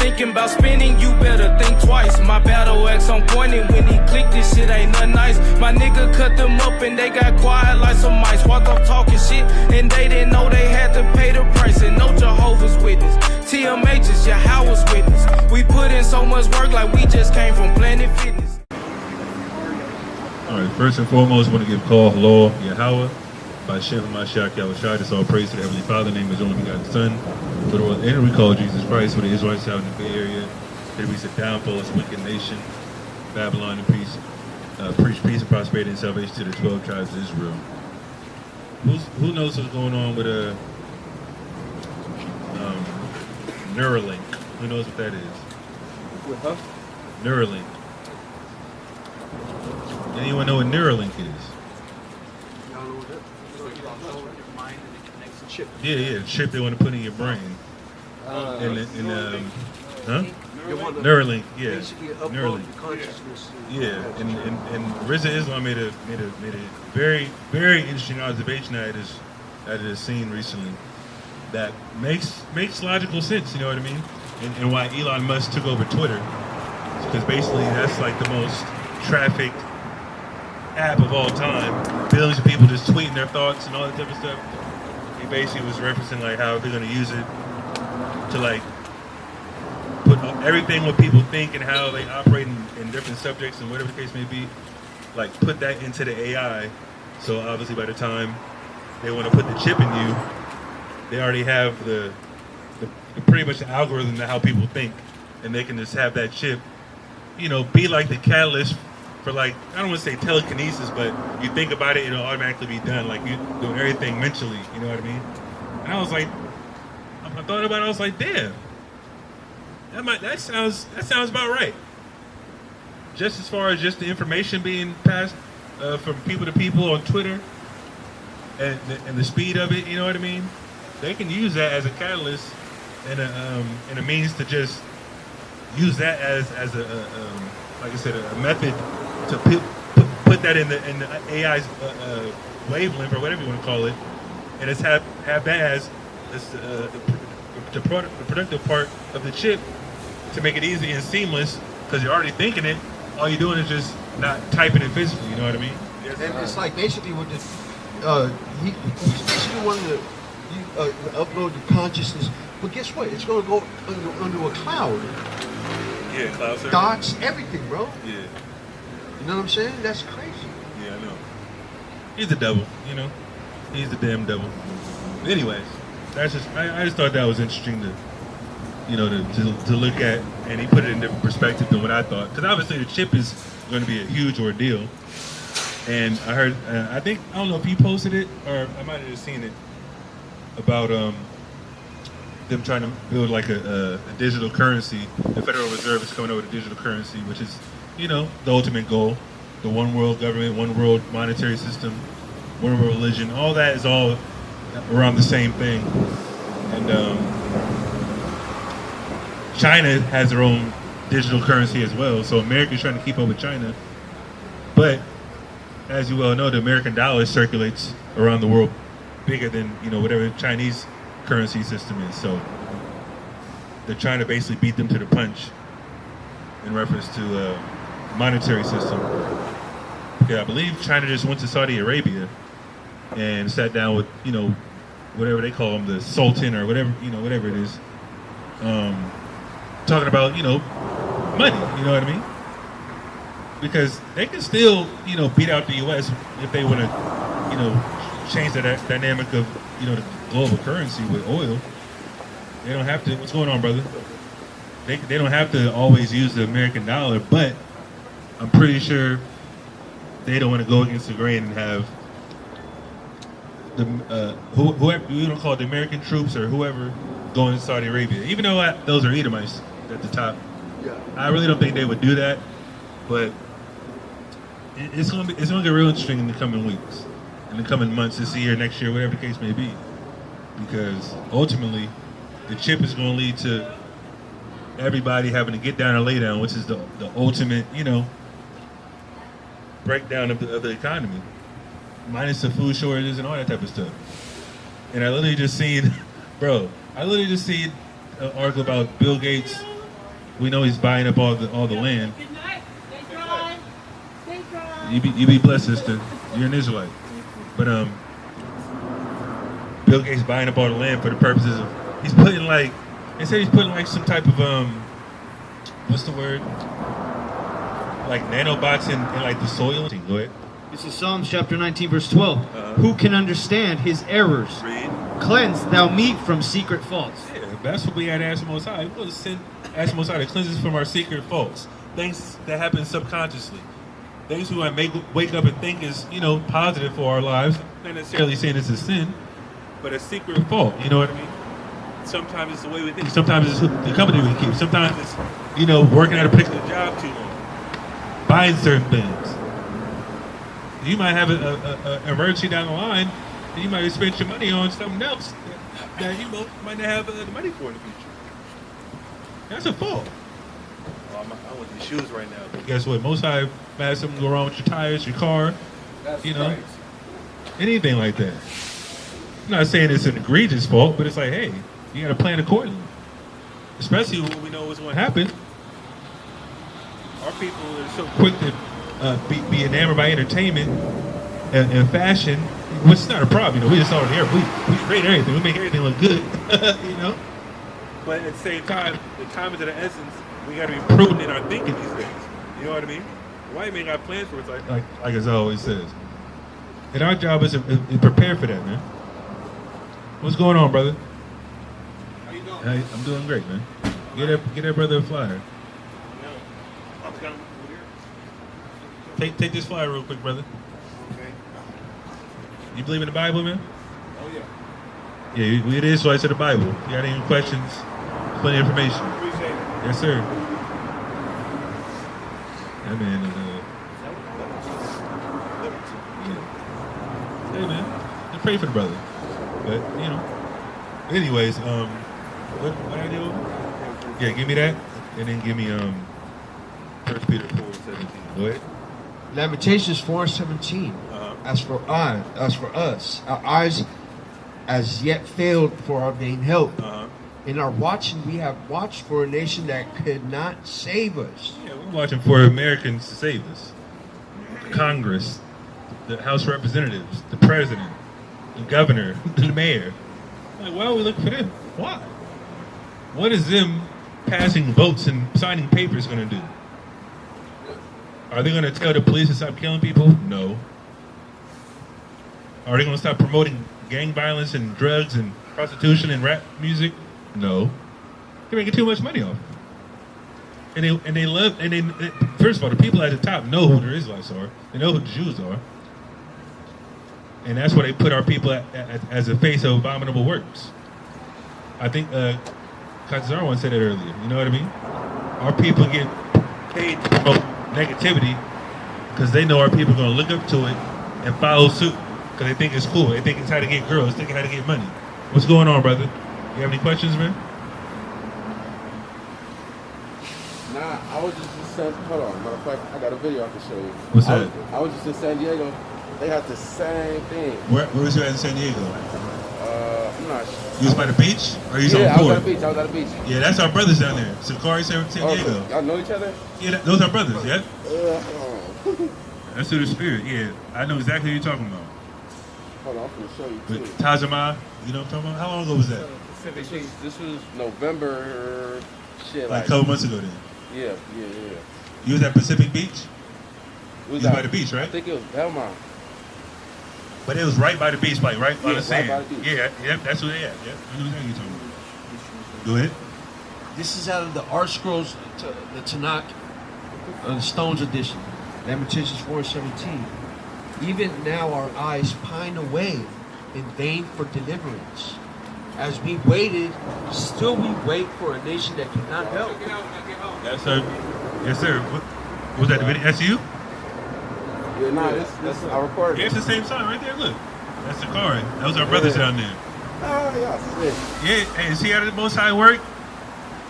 thinking about spinning, you better think twice. My battle axe on point, and when he clicked, this shit ain't nothing nice. My nigga cut them up and they got quiet like some mice. Walk up talking shit and they didn't know they had to pay the price. And no Jehovah's Witness, TMH's Yahweh's Witness. We put in so much work like we just came from Planet Fitness. Alright, first and foremost, I want to give call hello Yahweh by Shem Mashiach Yahushua. This all praise to the Heavenly Father, name is only begotten Son. For the world, and we call Jesus Christ, for the Israelites out in the Bay Area. There we said downfall of this wicked nation, Babylon, and peace, preach peace and prosperity and salvation to the 12 tribes of Israel. Who knows what's going on with Neuralink? Who knows what that is? Huh? Neuralink. Anyone know what Neuralink is? Chip. Yeah, the chip they want to put in your brain. Huh? Neuralink, yeah. Neuralink. Yeah, and Rizza Islam made a very, very interesting observation that it has seen recently that makes logical sense, you know what I mean? And why Elon Musk took over Twitter. Because basically that's like the most trafficked app of all time. Billions of people just tweeting their thoughts and all that type of stuff. He basically was referencing like how they're going to use it to like put everything what people think and how they operate in different subjects and whatever the case may be, like put that into the AI. So obviously by the time they want to put the chip in you, they already have the pretty much the algorithm to how people think, and they can just have that chip, you know, be like the catalyst for like, I don't want to say telekinesis, but you think about it, it'll automatically be done. Like you doing everything mentally, you know what I mean? And I was like, I thought about it, I was like, damn, that sounds about right. Just as far as just the information being passed from people to people on Twitter and the speed of it, you know what I mean? They can use that as a catalyst and a means to just use that as a like I said, a method to put that in the AI's wavelength or whatever you want to call it, and it's have that as the productive part of the chip to make it easy and seamless, because you're already thinking it. All you're doing is just not typing it physically. You know what I mean? And it's like basically what he's basically wanting to upload the consciousness, but guess what? It's going to go under a cloud. Yeah, cloud service. Dots, everything, bro. Yeah. You know what I'm saying? That's crazy. Yeah, I know. He's the devil, you know? He's the damn devil. Anyways, that's just, I just thought that was interesting to, you know, to look at, and he put it in a different perspective than what I thought. Because obviously the chip is going to be a huge ordeal. And I heard, I don't know if he posted it, or I might have just seen it, about them trying to build like a digital currency. The Federal Reserve is coming over with a digital currency, which is, you know, the ultimate goal. The one world government, one world monetary system, one world religion. All that is all around the same thing. And China has their own digital currency as well. So America's trying to keep up with China. But as you well know, the American dollar circulates around the world bigger than, you know, whatever Chinese currency system is. So they're trying to basically beat them to the punch in reference to monetary system. Yeah, I believe China just went to Saudi Arabia and sat down with, you know, whatever they call him, the Sultan or whatever, you know, whatever it is, talking about, you know, money, you know what I mean? Because they can still, you know, beat out the U.S. if they want to, you know, change the dynamic of, you know, the global currency with oil. They don't have to. What's going on, brother? They don't have to always use the American dollar, but I'm pretty sure they don't want to go against the grain and have the whoever you don't call it, the American troops or whoever going to Saudi Arabia. Even though those are Edomites at the top, Yeah. I really don't think they would do that. But it's gonna get real interesting in the coming weeks, in the coming months, this year, next year, whatever the case may be, because ultimately the chip is going to lead to everybody having to get down or lay down, which is the ultimate, you know, breakdown of the economy, minus the food shortages and all that type of stuff. And I literally just seen, bro, an article about Bill Gates We know he's buying up all the land. You be blessed, sister. You're an Israelite. But Bill Gates buying up all the land for the purposes of he's putting like they say he's putting like some type of what's the word? Like nanobots in like the soil. Go ahead. This is Psalms chapter 19, verse 12. Who can understand his errors? Read. Cleanse thou me from secret faults. Yeah, that's what we had to ask the Most High. We want to ask the Most High to cleanse us from our secret faults. Things that happen subconsciously. Things we might wake up and think is, positive for our lives. Not necessarily saying it's a sin, but a secret fault. You know what I mean? Sometimes it's the way we think. Sometimes it's the company we keep. Sometimes it's, working at a particular job too long. Buying certain things. You might have an emergency down the line, and you might have spent your money on something else that you might not have the money for in the future. That's a fault. I want these shoes right now. But guess what? Most High might have something go wrong with your tires, your car, anything like that. I'm not saying it's an egregious fault, but it's like, hey, you got to plan accordingly. Especially when we know what's going to happen. Our people are so quick to be enamored by entertainment and fashion, which is not a problem. We just all here. We create everything. We make everything look good. But at the same time, the time is of the essence. We got to be prudent in our thinking these days. You know what I mean? White man got plans for it, like as I always says. And our job is to prepare for that, man. What's going on, brother? How you doing? Hey, I'm doing great, man. Get that brother a flyer. Take this flyer real quick, brother. Okay. You believe in the Bible, man? Oh yeah. Yeah, it is. So I said the Bible. If you got any questions, plenty of information. Appreciate it. Yes, sir. That man is Hey, man. I pray for the brother. But anyways, what I do? Yeah, give me that, and then give me 1 Peter 4:17. Go ahead. Lamentations 4:17. As for us, our eyes as yet failed for our vain help. In our watching, we have watched for a nation that could not save us. Yeah, we're watching for Americans to save us. Congress, the House of Representatives, the President, the Governor, the Mayor. Like, why are we looking for them? Why? What is them passing votes and signing papers going to do? Are they going to tell the police to stop killing people? No. Are they going to stop promoting gang violence and drugs and prostitution and rap music? No. They're making too much money off it. And they first of all, the people at the top know who the Israelites are. They know who the Jews are. And that's why they put our people as a face of abominable works. I think Kazar once said it earlier. You know what I mean? Our people get paid to promote negativity because they know our people are going to look up to it and follow suit because they think it's cool. They think it's how to get girls. They think how to get money. What's going on, brother? You have any questions, man? Nah, I was just saying, hold on. Matter of fact, I got a video I can show you. What's that? I was just in San Diego. They have the same thing. Where was you at in San Diego? I'm not sure. You was by the beach? Or you was Yeah, on I was board? at the beach. I was at the beach. Yeah, that's our brothers down there. SICARII, San Diego. Y'all know each other? Yeah, those are brothers, yeah? Hold That's through the spirit, yeah. I know exactly what you're talking about. on, I'm going to show you With too. Tajama, you know what I'm talking about? How long ago was that? This was November, shit, Like a couple months ago then. Yeah. You was at Pacific Beach? We You was by the beach, I right? think it was Belmont. But it was right by the beach, like right by the right sand. by the beach. Yeah, that's where they at. Yeah, I know exactly what you're talking about. Go ahead. This is out of the Art Scrolls, the Tanakh, the Stones edition. Lamentations 4:17. Even now our eyes pine away in vain for deliverance. As we waited, still we wait for a nation that cannot help. Yes, sir. Yes, sir. What was that the video? That's you? Yeah, nah, this I recorded. Yeah, it's the same sign right there. Look. That's SICARII. Those are brothers down there. Oh, yeah, sick. Yeah, hey, see how the Most High work?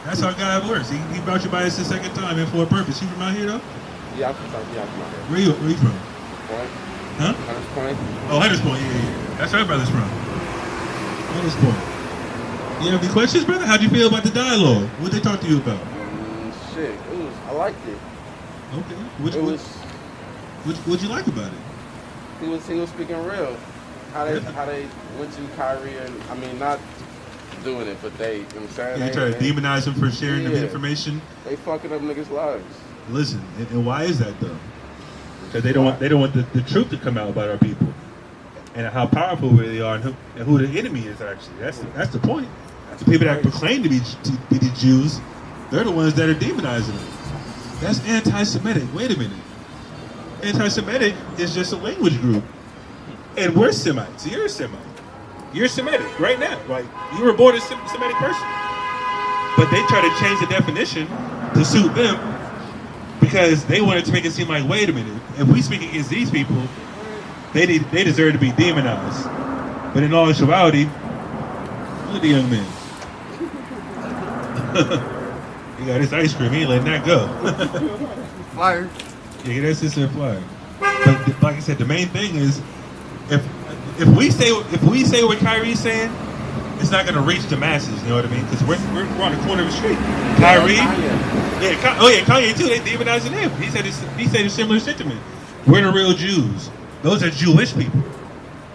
That's how God works. He brought you by us the second time and for a purpose. You from out here, though? Yeah, I'm from here. Where you from? Point. Huh? Hunters Point. Oh, Hunters Point. Yeah. That's where our brother's from. Hunters Point. You have any questions, brother? How'd you feel about the dialogue? What'd they talk to you about? shit. I liked it. Okay. What'd you like about it? He was speaking real. How they went to Kyrie and I mean not doing it, but they, you know what I'm saying? They try to demonize him for sharing the information. They fucking up niggas' lives. Listen, and why is that though? Because they don't want the truth to come out about our people and how powerful we really are and who the enemy is actually. That's the point. The people that proclaim to be the Jews, they're the ones that are demonizing them. That's anti-Semitic. Wait a minute. Anti-Semitic is just a language group. And we're Semites. You're a Semite. You're Semitic right now. Like, you were born a Semitic person. But they try to change the definition to suit them because they wanted to make it seem like, wait a minute, if we speak against these people, they deserve to be demonized. But in all actuality, look at the young man. He got his ice cream. He ain't letting that go. Fire. Yeah, that's just a fire. But like I said, the main thing is, if we say what Kyrie's saying, it's not gonna reach the masses. You know what I mean? Because we're on the corner of the street. Kyrie, Kanye too. They demonizing him. He said a similar sentiment. We're the real Jews. Those are Jewish people.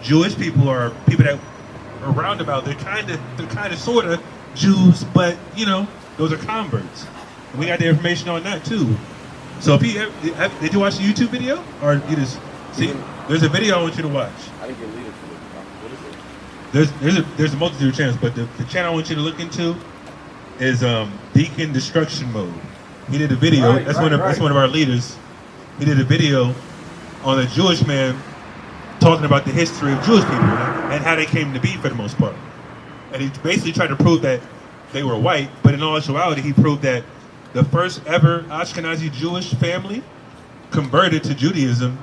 Jewish people are people that are roundabout. They're kind of sort of Jews, but you know, those are converts. And we got the information on that too. So if did you watch the YouTube video or you just see? There's a video I want you to watch. I didn't get leaders to look. What is it? There's a multitude of channels, but the channel I want you to look into is Deacon Destruction Mode. He did a video. That's one of our leaders. He did a video on a Jewish man talking about the history of Jewish people and how they came to be for the most part. And he basically tried to prove that they were white, but in all actuality, he proved that the first ever Ashkenazi Jewish family converted to Judaism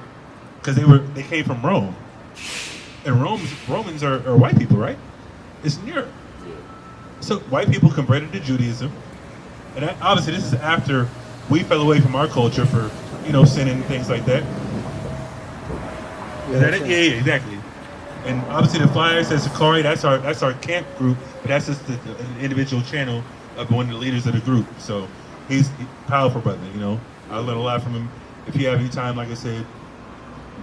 because they came from Rome. And Romans are white people, right? It's in Europe. So white people converted to Judaism. And obviously this is after we fell away from our culture for, sin and things like that. Is that it? Yeah, exactly. And obviously the flyer says SICARII, that's our camp group, but that's just an individual channel of one of the leaders of the group. So he's a powerful brother, I learned a lot from him. If you have any time, like I said,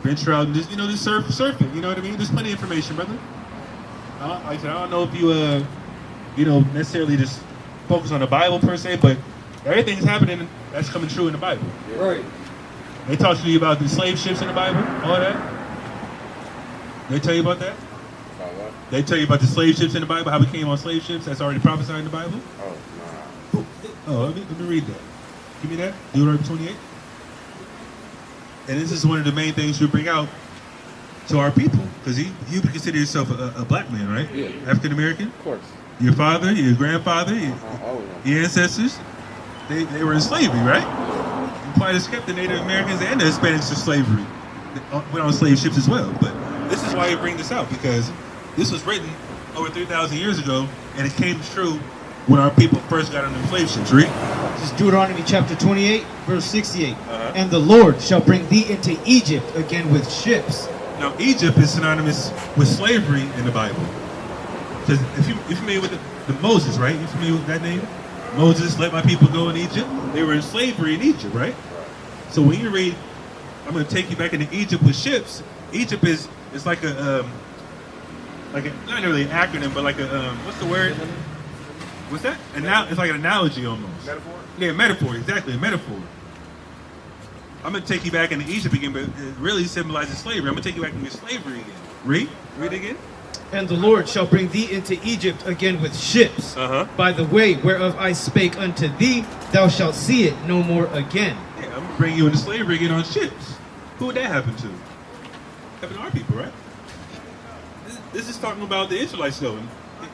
venture out and just surf it, you know what I mean? There's plenty of information, brother. I don't know if you necessarily just focus on the Bible per se, but everything's happening that's coming true in the Bible. Right. They talk to you about the slave ships in the Bible, all that. They tell you about that? About what? They tell you about the slave ships in the Bible, how we came on slave ships. That's already prophesied in the Bible. Oh, nah. Oh, let me read that. Give me that. Deuteronomy 28. And this is one of the main things we bring out to our people, because you consider yourself a black man, right? Yeah. African American. Of course. Your father, your grandfather, Oh, your ancestors, they were in slavery, right? You quite escaped the Native Americans and the Hispanics to slavery. They went on slave ships as well. But this is why we bring this out, because this was written over 3,000 years ago, and it came true when our people first got on the slave ships, right? This is Deuteronomy chapter 28, verse 68. And the Lord shall bring thee into Egypt again with ships. Now, Egypt is synonymous with slavery in the Bible. Because if you're familiar with the Moses, right? You're familiar with that name? Moses let my people go in Egypt. They were in slavery in Egypt, right? So when you read, I'm going to take you back into Egypt with ships. Egypt is like a not really an acronym, but like a what's the word? What's that? It's like an analogy almost. Metaphor? Yeah, metaphor, exactly, a metaphor. I'm going to take you back into Egypt again, but it really symbolizes slavery. I'm going to take you back into slavery again. Read again. And the Lord shall bring thee into Egypt again with ships. By the way whereof I spake unto thee, thou shalt see it no more again. Yeah, I'm going to bring you into slavery again on ships. Who would that happen to? Happen to our people, right? This is talking about the Israelites though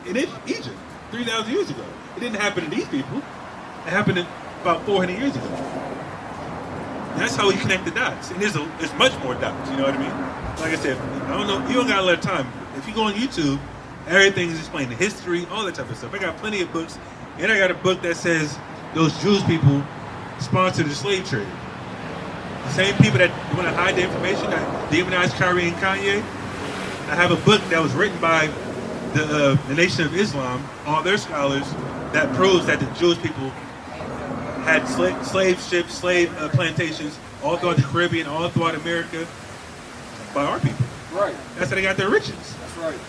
in Egypt 3,000 years ago. It didn't happen to these people. It happened about 400 years ago. That's how we connect the dots. And there's much more dots, you know what I mean? Like I said, I don't know, you don't got a lot of time. If you go on YouTube, everything is explained, the history, all that type of stuff. I got plenty of books, and I got a book that says those Jewish people sponsored the slave trade. The same people that want to hide the information, that demonize Kyrie and Kanye. I have a book that was written by the Nation of Islam, all their scholars, that proves that the Jewish people had slave ships, slave plantations all throughout the Caribbean, all throughout America, by our people. Right. That's how they got their riches. That's right.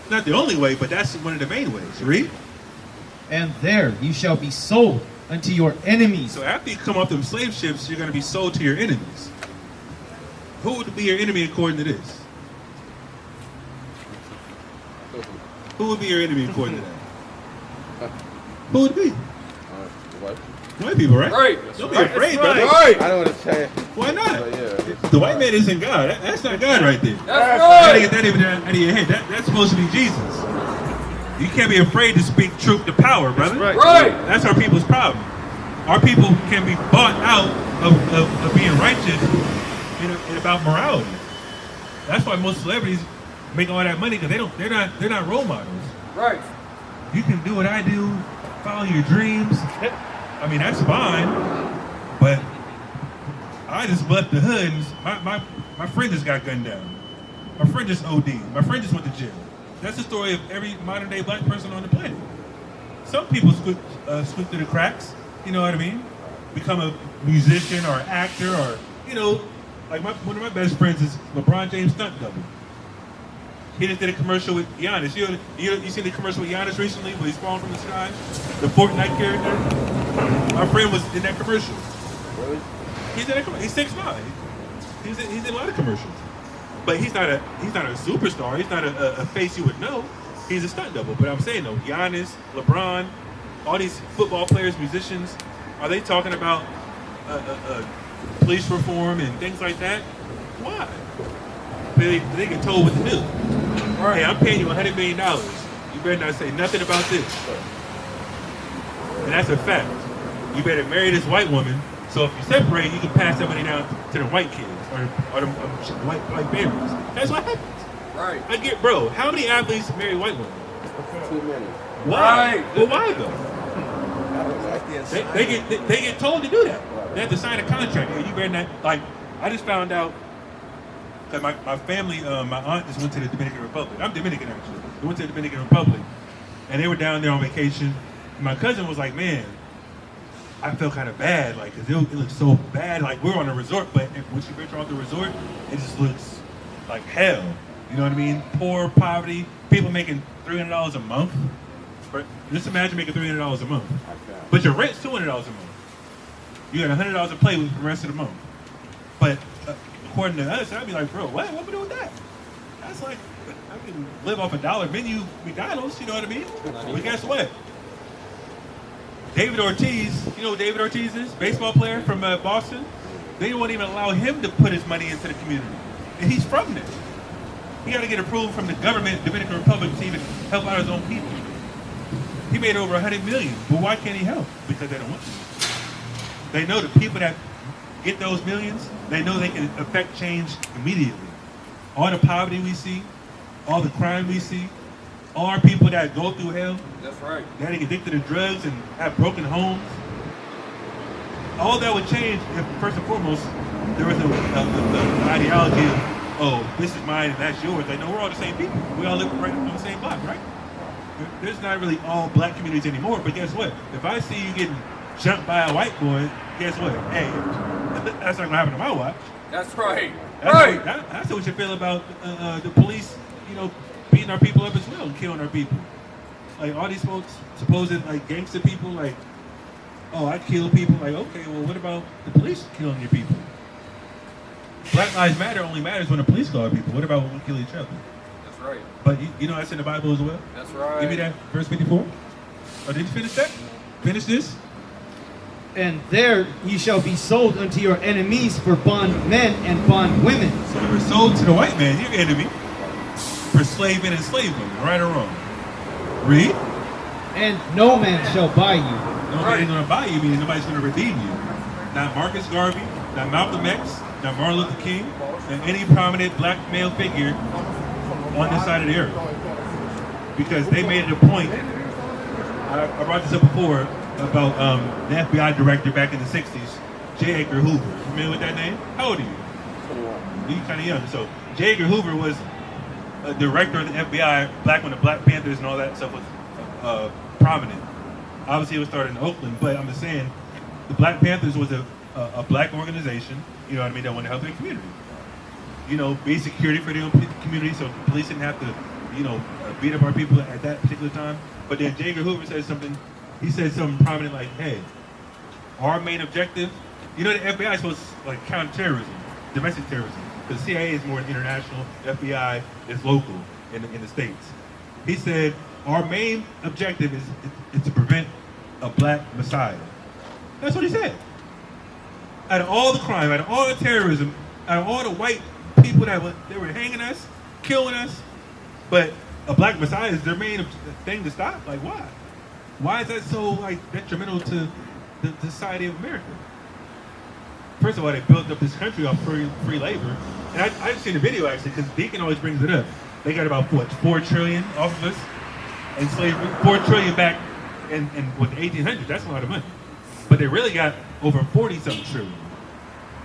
Not the only way, but that's one of the main ways. Read. And there you shall be sold unto your enemies. So after you come off them slave ships, you're going to be sold to your enemies. Who would be your enemy according to this? Who would be your enemy according to that? Who would it be? White people, right? Right. Don't be afraid, brother. Right. I know what it's saying. Why not? Yeah. The white man isn't God. That's not God right there. That's You right. gotta get that even out of your head. That's supposed to be Jesus. You can't be afraid to speak truth to power, brother. Right. Right. That's our people's problem. Our people can be bought out of being righteous in about morality. That's why most celebrities make all that money, because they're not role models. Right. You can do what I do, follow your dreams. I mean, that's fine, but I just left the hood. And my friend just got gunned down. My friend just OD'd. My friend just went to jail. That's the story of every modern day black person on the planet. Some people squeak through the cracks, you know what I mean? Become a musician or actor, or, you know, like one of my best friends is LeBron James' stunt double. He just did a commercial with Giannis. You seen the commercial with Giannis recently where he's falling from the sky? The Fortnite character? My friend was in that commercial. Really? He's in that commercial. He's 6'9". He's in a lot of commercials. But he's not a superstar. He's not a face you would know. He's a stunt double. But I'm saying though, Giannis, LeBron, all these football players, musicians, are they talking about police reform and things like that? Why? They get told what to do. Hey, I'm paying you $100 million. You better not say nothing about this. And that's a fact. You better marry this white woman, so if you separate, you can pass that money down to the white kids or the white families. That's what happens. Right. I get, bro, how many athletes marry white women? Too many. Why? Right. Well, why though? They get told to do that. They have to sign a contract. You better not. Like, I just found out that my family, my aunt just went to the Dominican Republic. I'm Dominican actually. They went to the Dominican Republic, and they were down there on vacation. And my cousin was like, "Man, I felt kind of bad, like, cause it looks so bad. Like we're on a resort, but once you venture off the resort, it just looks like hell. You know what I mean? Poor, poverty, people making $300 a month. But just imagine making $300 a month, but your rent's $200 a month. You got $100 to play with for the rest of the month. But according to us, I'd be like, bro, what we do with that? That's like, I can live off a $1 menu McDonald's. You know what I mean? But guess what? David Ortiz, you know who David Ortiz is? Baseball player from Boston. They won't even allow him to put his money into the community. And he's from there. He got to get approval from the government, Dominican Republic, to even help out his own people. He made over $100 million, but why can't he help? Because they don't want to. They know the people that get those millions, they know they can affect change immediately. All the poverty we see, all the crime we see, all our people that go through hell, That's right. that get addicted to drugs and have broken homes, all that would change if, first and foremost, there was an ideology of, oh, this is mine and that's yours. Like, no, we're all the same people. We all live right on the same block, right? There's not really all black communities anymore, but guess what? If I see you getting jumped by a white boy, guess what? Hey, that's not gonna happen to my watch. That's right. That's what we should feel about the police, you know, beating our people up as well and killing our people. Like all these folks, supposed like gangster people, like, oh, I kill people. Like, okay, well, what about the police killing your people? Black Lives Matter only matters when the police call people. What about when we kill each other? That's right. But you know that's in the Bible as well? That's right. Give me that, verse 54. Oh, did you finish that? Finish this? And there ye shall be sold unto your enemies for bondmen and bondwomen. So they were sold to the white man, your enemy, for slave and enslavement, right or wrong. Read. And no man shall buy you. Nobody's going to buy you, meaning nobody's going to redeem you. Not Marcus Garvey, not Malcolm X, not Martin Luther King, and any prominent black male figure on this side of the earth. Because they made it a point, I brought this up before, about the FBI director back in the 60s, J. Edgar Hoover. You familiar with that name? How old are you? 21. You're kind of young. So J. Edgar Hoover was a director of the FBI back when the Black Panthers and all that stuff was prominent. Obviously it was started in Oakland, but I'm just saying, the Black Panthers was a black organization, you know what I mean, that wanted to help their community. You know, be security for their own community, so the police didn't have to, you know, beat up our people at that particular time. But then J. Edgar Hoover said something. He said something prominent like, "Hey, our main objective, you know, the FBI is supposed to like counterterrorism, domestic terrorism. The CIA is more international. The FBI is local in the states." He said, "Our main objective is to prevent a black messiah." That's what he said. Out of all the crime, out of all the terrorism, out of all the white people they were hanging us, killing us, but a black messiah is their main thing to stop? Like, why? Why is that so like detrimental to the society of America? First of all, they built up this country off free labor. And I just seen the video actually, because Deacon always brings it up. They got about what, $4 trillion off of us in slavery, $4 trillion back in what, the 1800s. That's a lot of money. But they really got over 40-something trillion.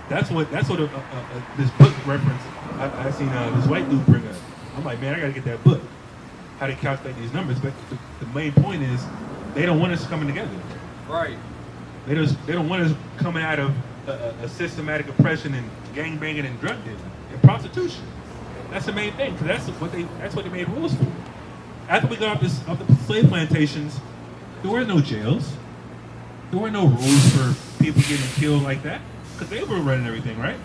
That's what this book reference I seen this white dude bring up. I'm like, man, I gotta get that book. How they calculate these numbers. But the main point is, they don't want us coming together. Right. They don't want us coming out of a systematic oppression and gang banging and drug dealing and prostitution. That's the main thing, because that's what they made rules for. After we got off the slave plantations, there were no jails. There were no rules for people getting killed like that, because they were running everything, right?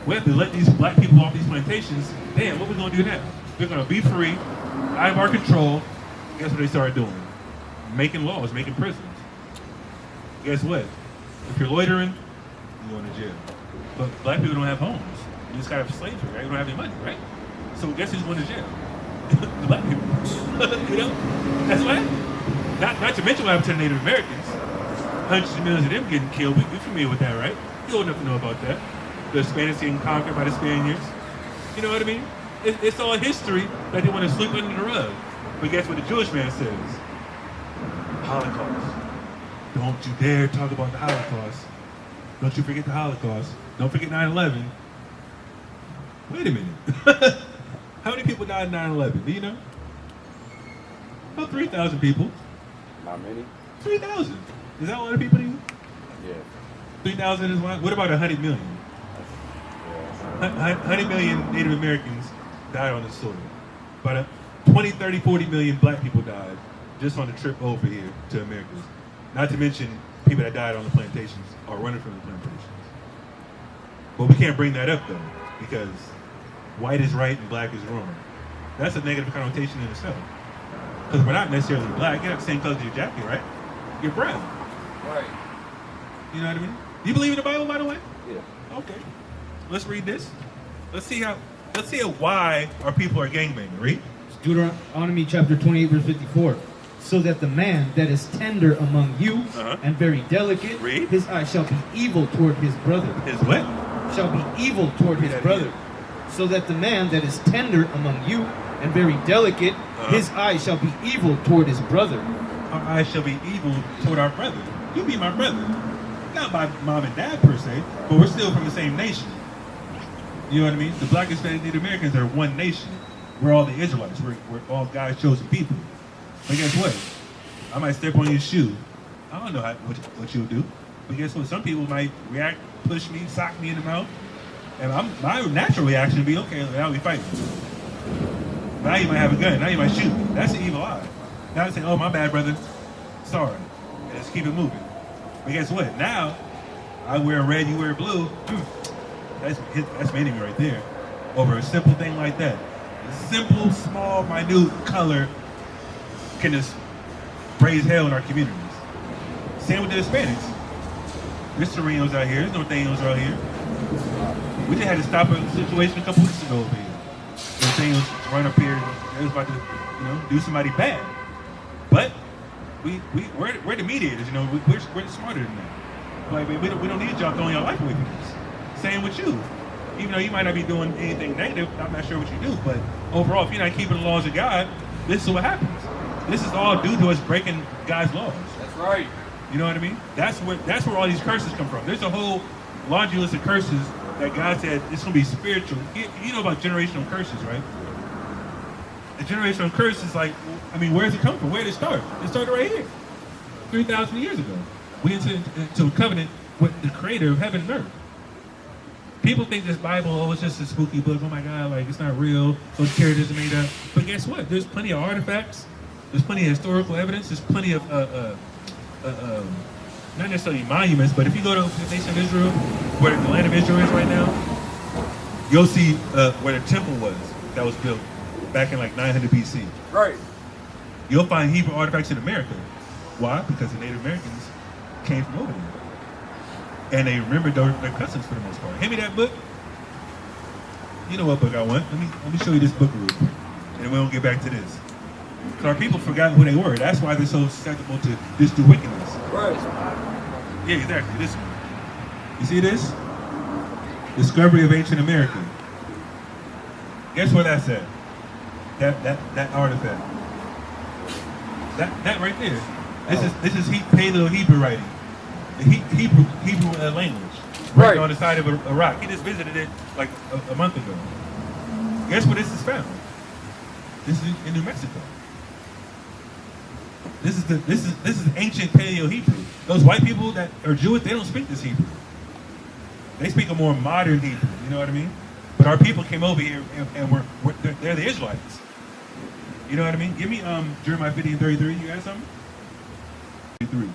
We have to let these black people off these plantations. Damn, what are we gonna do now? We're gonna be free, out of our control. Guess what they started doing? Making laws, making prisons. Guess what? If you're loitering, you're going to jail. But black people don't have homes. You just got to have slavery, right? You don't have any money, right? So guess who's going to jail? The black people. You know? That's what happened. Not to mention what happened to the Native Americans. Hundreds of millions of them getting killed. We're familiar with that, right? You old enough to know about that. The Spanish getting conquered by the Spaniards. You know what I mean? It's all history that they want to sweep under the rug. But guess what the Jewish man says? Holocaust. Don't you dare talk about the Holocaust. Don't you forget the Holocaust. Don't forget 9/11. Wait a minute. How many people died in 9/11? Do you know? About 3,000 people. Not many. 3,000. Is that a lot of people to you? Yeah. 3,000 is one? What about 100 million? Yeah. 100 million Native Americans died on this soil. About 20, 30, 40 million black people died just on the trip over here to Americas. Not to mention people that died on the plantations or running from the plantations. But we can't bring that up though, because white is right and black is wrong. That's a negative connotation in itself. Because we're not necessarily black. You're not the same color as your jacket, right? You're brown. Right. You know what I mean? You believe in the Bible, by the way? Yeah. Okay. Let's read this. Let's see why our people are gangbanging. Read. Deuteronomy chapter 28, verse 54. So that the man that is tender among you and very delicate, Read. his eye shall be evil toward his brother. His what? Shall be evil toward his brother. So that the man that is tender among you and very delicate, his eye shall be evil toward his brother. Our eyes shall be evil toward our brother. You be my brother. Not my mom and dad per se, but we're still from the same nation. You know what I mean? The black, Hispanic, Native Americans are one nation. We're all the Israelites. We're all God's chosen people. But guess what? I might step on your shoe. I don't know what you'll do. But guess what? Some people might react, push me, sock me in the mouth. And my natural reaction would be, okay, now we fighting. Now you might have a gun. Now you might shoot me. That's the evil eye. Now I say, oh, my bad, brother. Sorry. And let's keep it moving. But guess what? Now, I wear red, you wear blue. That's my enemy right there. Over a simple thing like that. A simple, small, minute color can just raise hell in our communities. Same with the Hispanics. There's Serenos out here. There's Norteños out here. We just had to stop a situation a couple weeks ago over here. Norteños run up here and they was about to, do somebody bad. But we're the mediators, we're smarter than that. Like, we don't need y'all throwing your life away from us. Same with you. Even though you might not be doing anything negative, I'm not sure what you do, but overall, if you're not keeping the laws of God, this is what happens. This is all due to us breaking God's laws. That's right. You know what I mean? That's where all these curses come from. There's a whole laundry list of curses that God said it's going to be spiritual. You know about generational curses, right? A generational curse is like, where does it come from? Where did it start? It started right here, 3,000 years ago. We enter into a covenant with the creator of heaven and earth. People think this Bible, oh, it's just a spooky book. Oh my God, like it's not real. Those characters are made up. But guess what? There's plenty of artifacts. There's plenty of historical evidence. There's plenty of, not necessarily monuments, but if you go to the nation of Israel, where the land of Israel is right now, you'll see where the temple was that was built back in like 900 BC. Right. You'll find Hebrew artifacts in America. Why? Because the Native Americans came from over there. And they remembered their customs for the most part. Hand me that book. You know what book I want. Let me show you this book real quick. And then we'll get back to this. Because our people forgot who they were. That's why they're so susceptible to this do wickedness. Right. Yeah, exactly. This one. You see this? Discovery of Ancient America. Guess where that's at? That artifact. That right there. This is Paleo Hebrew writing. The Hebrew language. Right on the side of a rock. He just visited it like a month ago. Guess where this is found? This is in New Mexico. This is ancient Paleo Hebrew. Those white people that are Jewish, they don't speak this Hebrew. They speak a more modern Hebrew. You know what I mean? But our people came over here and they're the Israelites. You know what I mean? Give me Jeremiah 50:33. You got something? 33.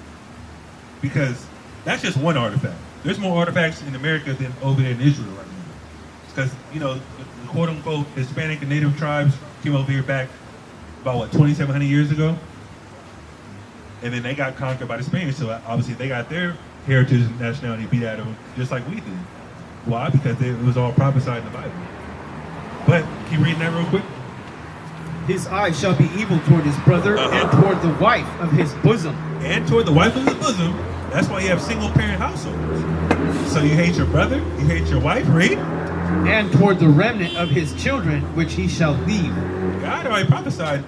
Because that's just one artifact. There's more artifacts in America than over there in Israel right now. Because, you know, the quote-unquote Hispanic and Native tribes came over here back about, 2,700 years ago? And then they got conquered by the Spaniards, so obviously they got their heritage and nationality beat out of them, just like we did. Why? Because it was all prophesied in the Bible. But, keep reading that real quick. His eye shall be evil toward his brother and toward the wife of his bosom. And toward the wife of his bosom. That's why you have single-parent households. So you hate your brother, you hate your wife, read? And toward the remnant of his children, which he shall leave. God already prophesied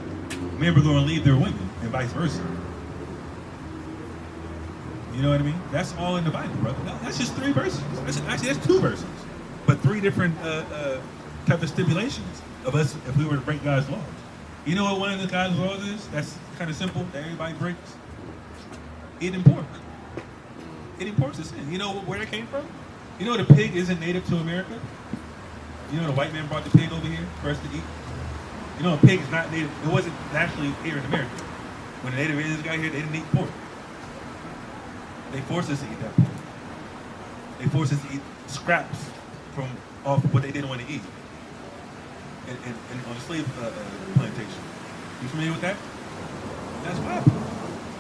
men were going to leave their women, and vice versa. You know what I mean? That's all in the Bible, brother. That's just 3 verses. That's 2 verses. But 3 different type of stipulations of us if we were to break God's laws. You know what one of the God's laws is? That's kind of simple, that everybody breaks? Eating pork. Eating pork is sin. You know where it came from? You know the pig isn't native to America? You know the white man brought the pig over here for us to eat? You know a pig is not native. It wasn't naturally here in America. When the Native Indians got here, they didn't eat pork. They forced us to eat that pork. They forced us to eat scraps from off what they didn't want to eat. And on the slave plantation. You familiar with that? That's what happened.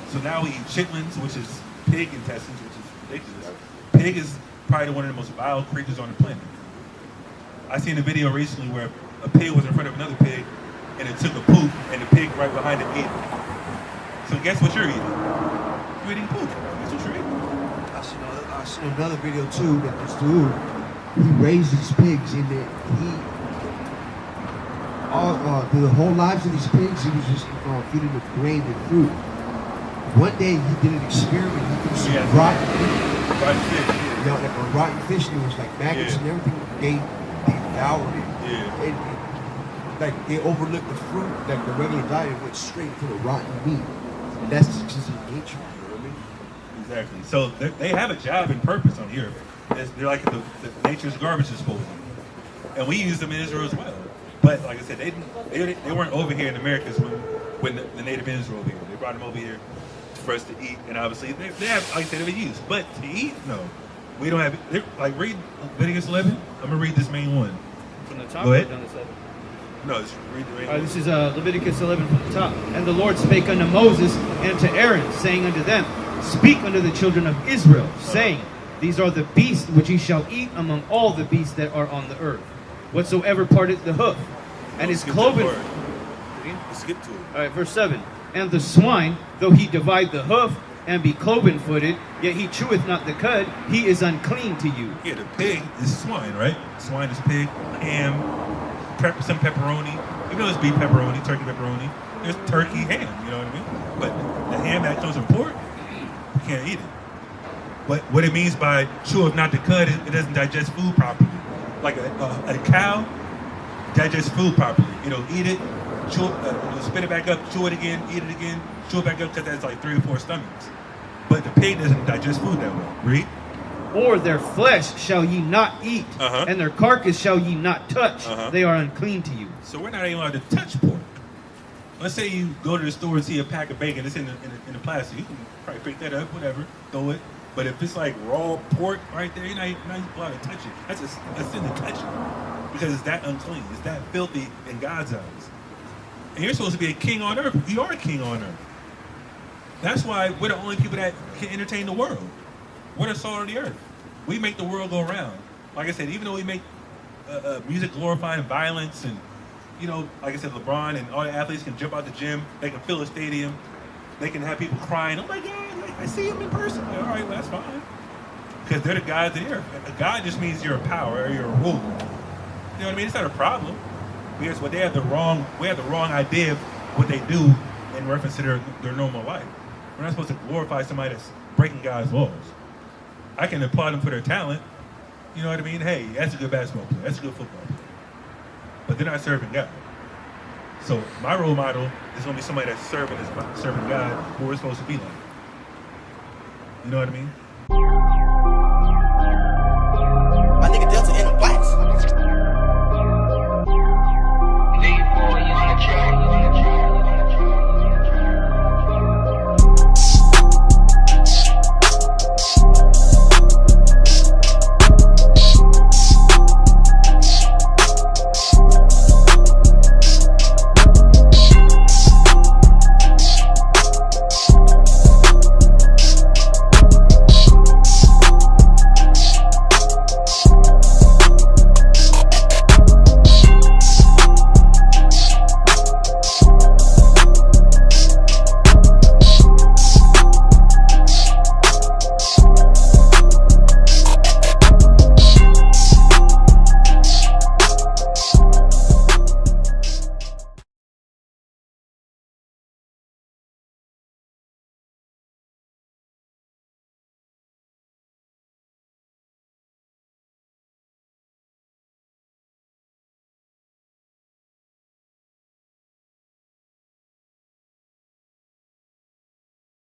So now we eat chitlins, which is pig intestines, which is ridiculous. Pig is probably one of the most vile creatures on the planet. I seen a video recently where a pig was in front of another pig, and it took a poop, and the pig right behind it ate it. So guess what you're eating? You're eating poop. That's what you're eating. I seen another video too that this dude, he raised these pigs and through the whole lives of these pigs, he was just feeding them grain and fruit. One day he did an experiment. He threw some rotten fish. Yeah, like a rotten fish, and it was like maggots and everything. They devoured it. Yeah. And like they overlooked the fruit, like the regular diet went straight to the rotten meat. And that's just in nature, you know what I mean? Exactly. So they have a job and purpose on the earth. They're like the nature's garbage disposal. And we use them in Israel as well. But like I said, they weren't over here in America when the Native Indians were over here. They brought them over here for us to eat, and obviously they have, like I said, they've been used. But to eat, no. We don't have it. Like, read Leviticus 11. I'm going to read this main one. From the top. Go ahead. Down to 7? No, just read the main one. This is Leviticus 11 from the top. And the Lord spake unto Moses and to Aaron, saying unto them, Speak unto the children of Israel, saying, These are the beasts which ye shall eat among all the beasts that are on the earth. Whatsoever parteth the hoof, and is cloven. Let's skip to it. All right, verse 7. And the swine, though he divide the hoof, and be cloven-footed, yet he cheweth not the cud, he is unclean to you. Yeah, the pig is swine, right? Swine is pig, ham, some pepperoni. Even though it's beef pepperoni, turkey pepperoni, there's turkey ham, you know what I mean? But the ham that comes from pork, you can't eat it. But what it means by cheweth not the cud, it doesn't digest food properly. Like a cow digests food properly. It'll eat it, chew it, spit it back up, chew it again, eat it again, chew it back up, because that's like 3 or 4 stomachs. But the pig doesn't digest food that well. Read. Or their flesh shall ye not eat, and their carcass shall ye not touch. They are unclean to you. So we're not even allowed to touch pork. Let's say you go to the store and see a pack of bacon. It's in the plastic. You can probably pick that up, whatever, throw it. But if it's like raw pork right there, you're not allowed to touch it. That's a sin to touch it because it's that unclean. It's that filthy in God's eyes. And you're supposed to be a king on earth. You are a king on earth. That's why we're the only people that can entertain the world. We're the salt of the earth. We make the world go round. Like I said, even though we make music glorifying violence and, you know, like I said, LeBron and all the athletes can jump out the gym. They can fill a stadium. They can have people crying. Oh my God, like, I see him in person. Like, all right, well, that's fine. Because they're the gods of the earth. A god just means you're a power or you're a ruler. You know what I mean? It's not a problem. Because what they have the wrong idea of what they do in reference to their normal life. We're not supposed to glorify somebody that's breaking God's laws. I can applaud them for their talent. You know what I mean? Hey, that's a good basketball player. That's a good football player. But they're not serving God. So my role model is going to be somebody that's serving God who we're supposed to be like. You know what I mean?